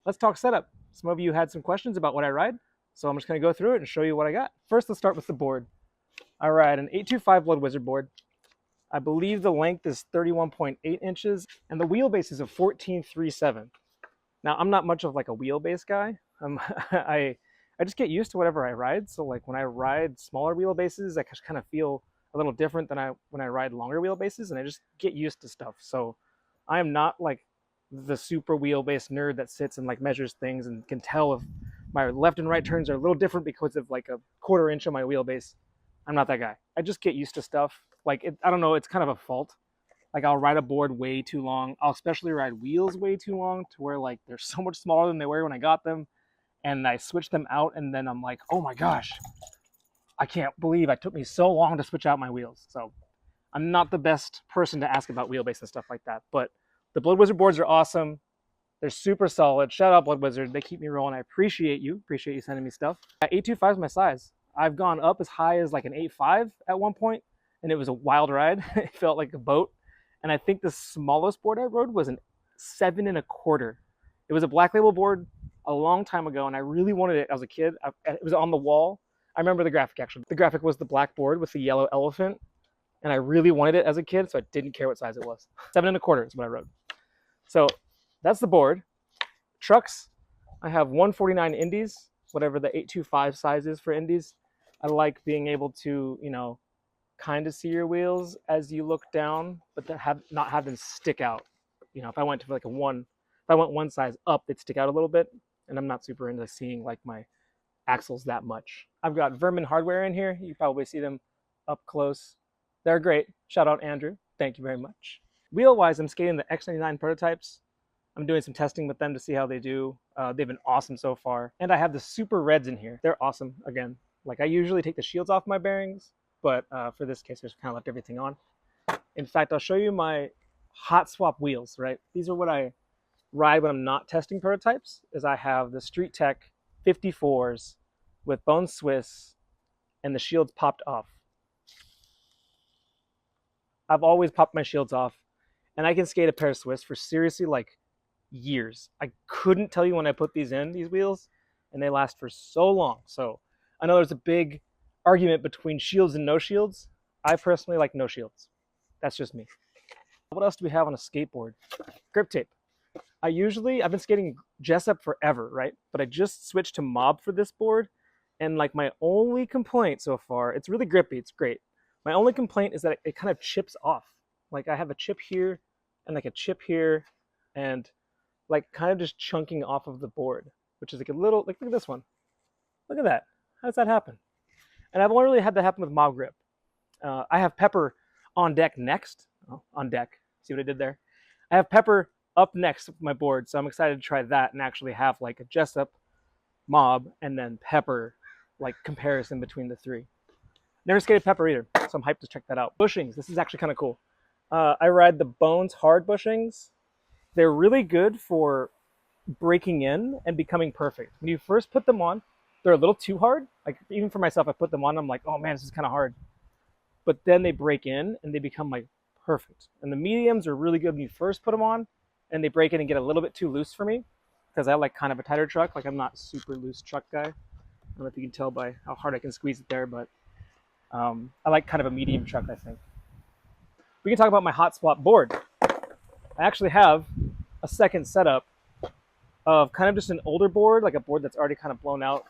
let's talk setup. Some of you had some questions about what I ride, so I'm just gonna go through it and show you what I got. First, let's start with the board. I ride an 825 Blood Wizard board. I believe the length is 31.8 inches and the wheelbase is a 14.37. Now, I'm not much of like a wheelbase guy. I just get used to whatever I ride. So like when I ride smaller wheelbases, I just kind of feel a little different than when I ride longer wheelbases, and I just get used to stuff. So I am not like the super wheelbase nerd that sits and like measures things and can tell if my left and right turns are a little different because of like a quarter inch on my wheelbase. I'm not that guy. I just get used to stuff. Like I don't know, it's kind of a fault. Like I'll ride a board way too long. I'll especially ride wheels way too long to where like they're so much smaller than they were when I got them. And I switch them out and then I'm like, oh my gosh, I can't believe it took me so long to switch out my wheels. So I'm not the best person to ask about wheelbase and stuff like that. But the Blood Wizard boards are awesome. They're super solid. Shout out Blood Wizard. They keep me rolling. I appreciate you. Appreciate you sending me stuff. 825 is my size. I've gone up as high as like an 8.5 at one point, and it was a wild ride. It felt like a boat. And I think the smallest board I rode was an 7.25. It was a Black Label board a long time ago, and I really wanted it as a kid. It was on the wall. I remember the graphic actually. The graphic was the black board with the yellow elephant, and I really wanted it as a kid, so I didn't care what size it was. 7.25 is what I rode. So that's the board. Trucks, I have 149 Indies, whatever the 825 size is for Indies. I like being able to, you know, kind of see your wheels as you look down, but not have them stick out. You know, if I went to like if I went one size up, they'd stick out a little bit, and I'm not super into seeing like my axles that much. I've got Vermin hardware in here. You probably see them up close. They're great. Shout out Andrew. Thank you very much. Wheel-wise, I'm skating the X99 prototypes. I'm doing some testing with them to see how they do. They've been awesome so far. And I have the Super Reds in here. They're awesome, again. Like I usually take the shields off my bearings, but for this case, I just kind of left everything on. In fact, I'll show you my hot swap wheels, right? These are what I ride when I'm not testing prototypes, is I have the Street Tech 54s with Bone Swiss and the shields popped off. I've always popped my shields off, and I can skate a pair of Swiss for seriously like years. I couldn't tell you when I put these wheels, and they last for so long. So I know there's a big argument between shields and no shields. I personally like no shields. That's just me. What else do we have on a skateboard? Grip tape. I've been skating Jessup forever, right? But I just switched to Mob for this board, and like my only complaint so far, it's really grippy, it's great. My only complaint is that it kind of chips off. Like I have a chip here and like a chip here, and like kind of just chunking off of the board, which is like a little, like look at this one. Look at that. How does that happen? And I've only really had that happen with Mob Grip. I have Pepper on deck next. Oh, on deck. See what I did there? I have Pepper up next with my board, so I'm excited to try that and actually have like a Jessup, Mob, and then Pepper, like comparison between the three. Never skated Pepper either, so I'm hyped to check that out. Bushings. This is actually kind of cool. I ride the Bones hard bushings. They're really good for breaking in and becoming perfect. When you first put them on, they're a little too hard. Like even for myself, I put them on, I'm like, oh man, this is kind of hard. But then they break in and they become like perfect. And the mediums are really good when you first put them on, and they break in and get a little bit too loose for me because I like kind of a tighter truck. Like I'm not a super loose truck guy. I don't know if you can tell by how hard I can squeeze it there, but I like kind of a medium truck, I think. We can talk about my hot swap board. I actually have a second setup of kind of just an older board, like a board that's already kind of blown out.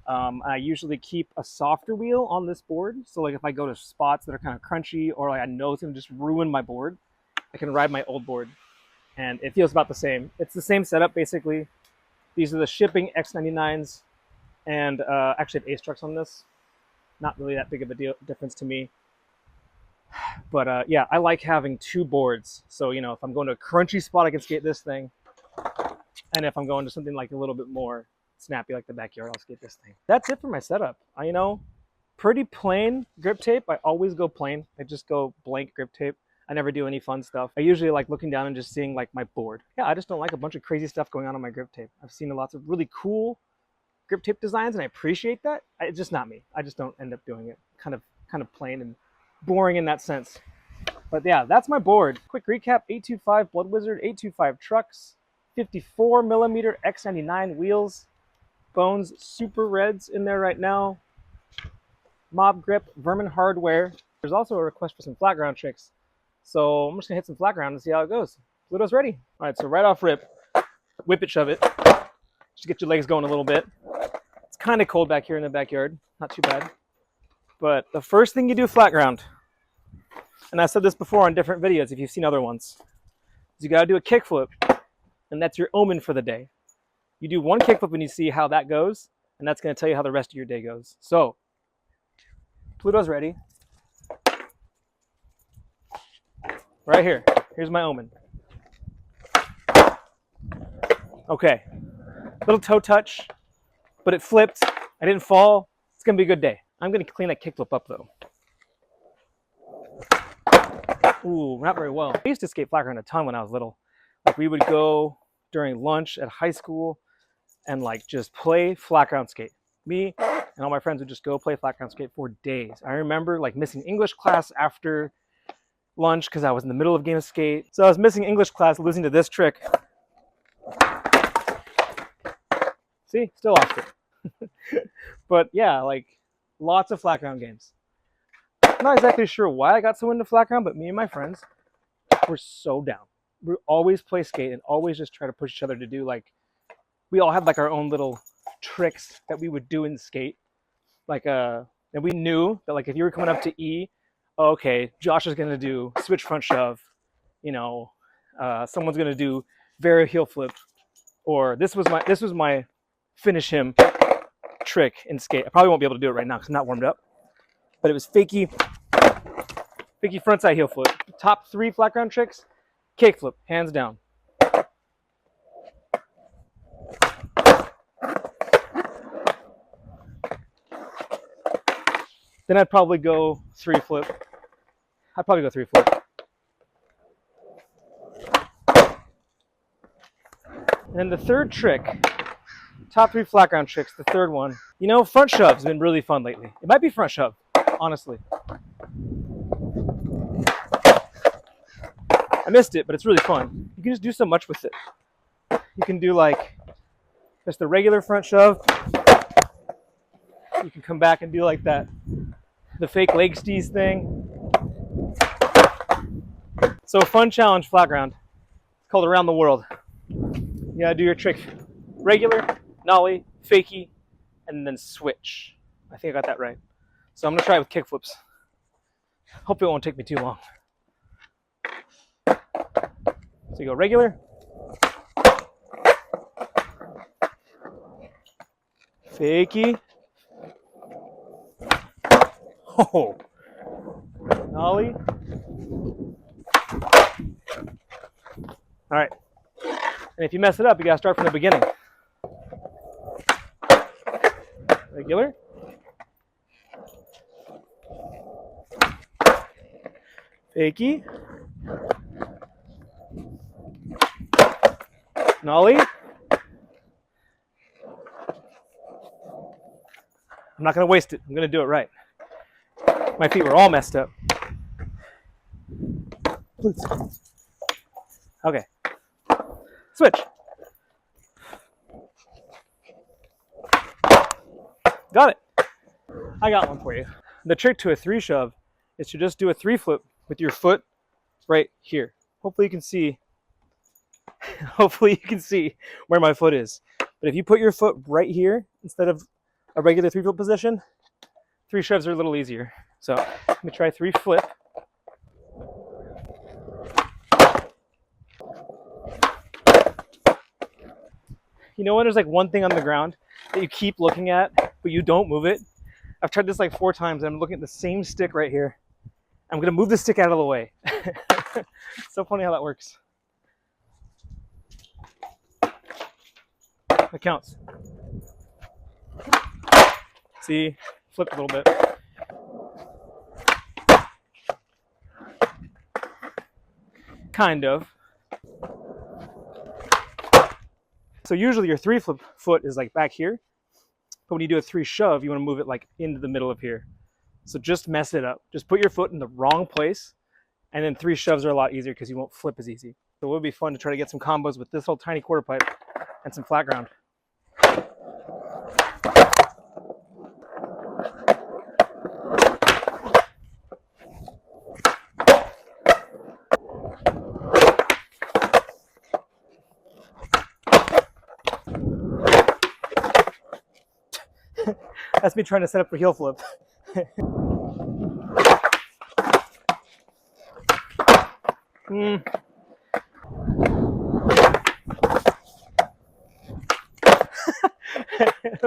I usually keep a softer wheel on this board. So like if I go to spots that are kind of crunchy or like I know it's gonna just ruin my board, I can ride my old board. And it feels about the same. It's the same setup basically. These are the shipping X99s, and actually have Ace trucks on this. Not really that big of a difference to me. But yeah, I like having two boards. So, you know, if I'm going to a crunchy spot, I can skate this thing. And if I'm going to something like a little bit more snappy, like the backyard, I'll skate this thing. That's it for my setup. You know, pretty plain grip tape. I always go plain. I just go blank grip tape. I never do any fun stuff. I usually like looking down and just seeing like my board. Yeah, I just don't like a bunch of crazy stuff going on my grip tape. I've seen lots of really cool grip tape designs, and I appreciate that. It's just not me. I just don't end up doing it. Kind of plain and boring in that sense. But yeah, that's my board. Quick recap: 825 Blood Wizard, 825 trucks, 54 millimeter X99 wheels. Bones Super Reds in there right now. Mob Grip, Vermin Hardware. There's also a request for some flat ground tricks. So I'm just gonna hit some flat ground and see how it goes. Pluto's ready. All right, so right off rip, whip it, shove it. Just get your legs going a little bit. It's kind of cold back here in the backyard. Not too bad. But the first thing you do flat ground, and I said this before on different videos if you've seen other ones, is you gotta do a kickflip, and that's your omen for the day. You do one kickflip and you see how that goes, and that's gonna tell you how the rest of your day goes. So, Pluto's ready. Right here. Here's my omen. Okay. Little toe touch, but it flipped. I didn't fall. It's gonna be a good day. I'm gonna clean that kickflip up though. Ooh, not very well. I used to skate flat ground a ton when I was little. Like we would go during lunch at high school and like just play flat ground skate. Me and all my friends would just go play flat ground skate for days. I remember like missing English class after lunch because I was in the middle of game of skate. So I was missing English class, losing to this trick. See, still lost it. But yeah, like lots of flat ground games. I'm not exactly sure why I got so into flat ground, but me and my friends were so down. We always play skate and always just try to push each other to do like, we all had like our own little tricks that we would do in skate. Like, and we knew that like if you were coming up to E, okay, Josh is gonna do switch front shove, you know, someone's gonna do varial heel flip, or this was my finish him trick in skate. I probably won't be able to do it right now because I'm not warmed up, but it was fakie frontside heel flip. Top 3 flat ground tricks, cake flip, hands down. Then I'd probably go 3 flip. And the third trick, top 3 flat ground tricks, the third one. You know, front shove has been really fun lately. It might be front shove, honestly. I missed it, but it's really fun. You can just do so much with it. You can do like just the regular front shove. You can come back and do like that, the fake leg steez thing. So fun challenge flat ground. It's called Around the World. You gotta do your trick regular, nollie, fakie, and then switch. I think I got that right. So I'm gonna try it with kick flips. Hope it won't take me too long. So you go regular, fakie, oh, nollie. All right. And if you mess it up, you gotta start from the beginning. Regular. Fakie. Nollie. I'm not gonna waste it. I'm gonna do it right. My feet were all messed up. Okay. Switch. Got it. I got one for you. The trick to a 3 shove is to just do a 3 flip with your foot right here. Hopefully you can see where my foot is. But if you put your foot right here instead of a regular 3 flip position, 3 shoves are a little easier. So let me try 3 flip. You know when there's like one thing on the ground that you keep looking at, but you don't move it? I've tried this like 4 times and I'm looking at the same stick right here. I'm gonna move the stick out of the way. So funny how that works. That counts. See, flipped a little bit. Kind of. So usually your 3 flip foot is like back here, but when you do a 3 shove, you want to move it like into the middle of here. So just mess it up. Just put your foot in the wrong place, and then 3 shoves are a lot easier because you won't flip as easy. So it would be fun to try to get some combos with this old tiny quarter pipe and some flat ground. That's me trying to set up for heel flip.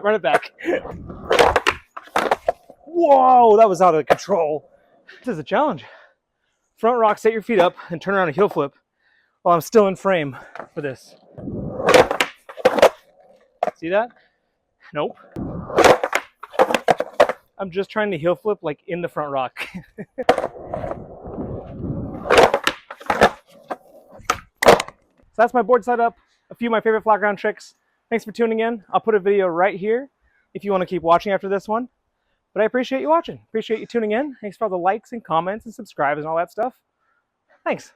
Run it back. Whoa, that was out of control. This is a challenge. Front rock, set your feet up, and turn around a heel flip while I'm still in frame for this. See that? Nope. I'm just trying to heel flip like in the front rock. So that's my board setup, a few of my favorite flat ground tricks. Thanks for tuning in. I'll put a video right here if you want to keep watching after this one. But I appreciate you watching. Appreciate you tuning in. Thanks for all the likes and comments and subscribes and all that stuff. Thanks.